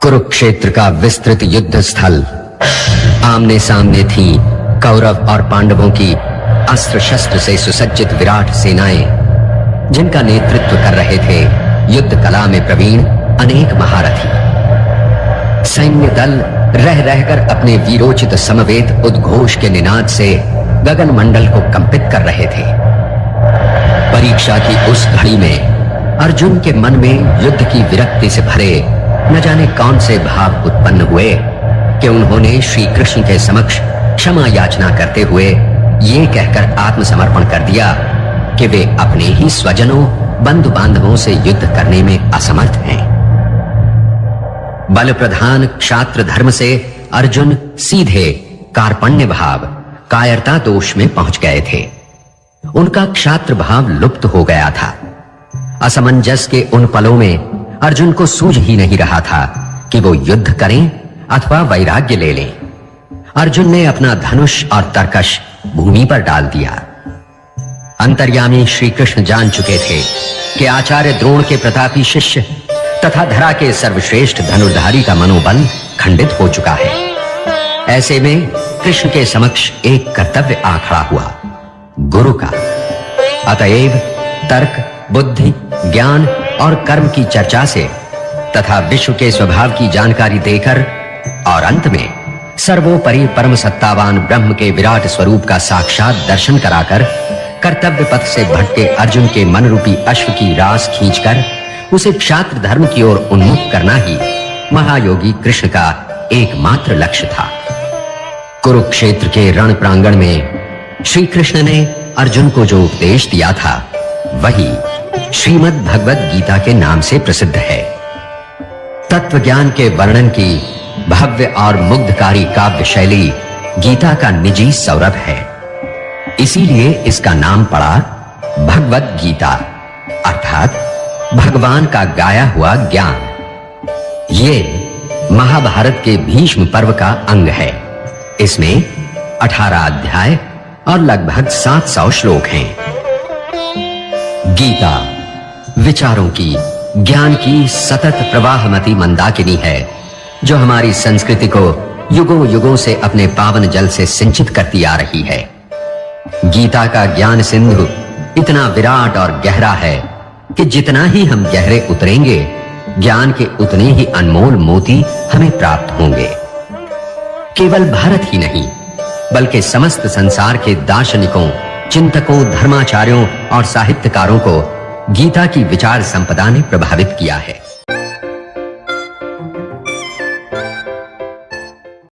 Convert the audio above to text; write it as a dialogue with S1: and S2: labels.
S1: कुरुक्षेत्र का विस्तृत युद्ध स्थल। आमने सामने थी कौरव और पांडवों की अस्त्र शस्त्र से सुसज्जित विराट सेनाएं, जिनका नेतृत्व कर रहे थे युद्ध कला में प्रवीण अनेक महारथी। सैन्य दल रह रहकर अपने वीरोचित समवेत उद्घोष के निनाद से गगन मंडल को कंपित कर रहे थे। परीक्षा की उस घड़ी में अर्जुन के मन में युद्ध की विरक्ति से भरे न जाने कौन से भाव उत्पन्न हुए कि उन्होंने श्री कृष्ण के समक्ष क्षमा याचना करते हुए ये कहकर आत्मसमर्पण कर दिया कि वे अपने ही स्वजनों बंधु बांधवों से युद्ध करने में असमर्थ हैं। बल प्रधान क्षात्र धर्म से अर्जुन सीधे कार्पण्य भाव कायरता दोष में पहुंच गए थे। उनका क्षात्र भाव लुप्त हो गया था। असमंजस के उन पलों में अर्जुन को सूझ ही नहीं रहा था कि वो युद्ध करें अथवा वैराग्य ले लें। अर्जुन ने अपना धनुष और तरकश भूमि पर डाल दिया। अंतर्यामी श्री कृष्ण जान चुके थे कि आचार्य द्रोण के प्रतापी शिष्य तथा धरा के सर्वश्रेष्ठ धनुर्धारी का मनोबल खंडित हो चुका है। ऐसे में कृष्ण के समक्ष एक कर्तव्य आ खड़ा हुआ, गुरु का। अतएव तर्क, बुद्धि, ज्ञान और कर्म की चर्चा से तथा विश्व के स्वभाव की जानकारी देकर और अंत में सर्वोपरि परम सत्तावान ब्रह्म के विराट स्वरूप का साक्षात दर्शन कराकर कर्तव्य पथ से भटके अर्जुन के मन रूपी अश्व की रास खींचकर उसे क्षात्र धर्म की ओर उन्मुख करना ही महायोगी कृष्ण का एकमात्र लक्ष्य था। कुरुक्षेत्र के रण प्रांगण में श्री कृष्ण ने अर्जुन को जो उपदेश दिया था वही श्रीमद् भगवद गीता के नाम से प्रसिद्ध है। तत्व ज्ञान के वर्णन की भव्य और मुग्धकारी काव्य शैली गीता का निजी सौरभ है। इसीलिए इसका नाम पड़ा भगवद गीता, अर्थात भगवान का गाया हुआ ज्ञान। ये महाभारत के भीष्म पर्व का अंग है। इसमें 18 अध्याय और लगभग 700 श्लोक हैं। गीता विचारों की, ज्ञान की सतत प्रवाहमती मंदाकिनी है जो हमारी संस्कृति को युगों युगों से अपने पावन जल से सिंचित करती आ रही है। गीता का ज्ञान सिंधु इतना विराट और गहरा है कि जितना ही हम गहरे उतरेंगे ज्ञान के उतने ही अनमोल मोती हमें प्राप्त होंगे। केवल भारत ही नहीं बल्कि समस्त संसार के दार्शनिकों, चिंतकों, धर्माचार्यों और साहित्यकारों को गीता की विचार संपदा ने प्रभावित किया है।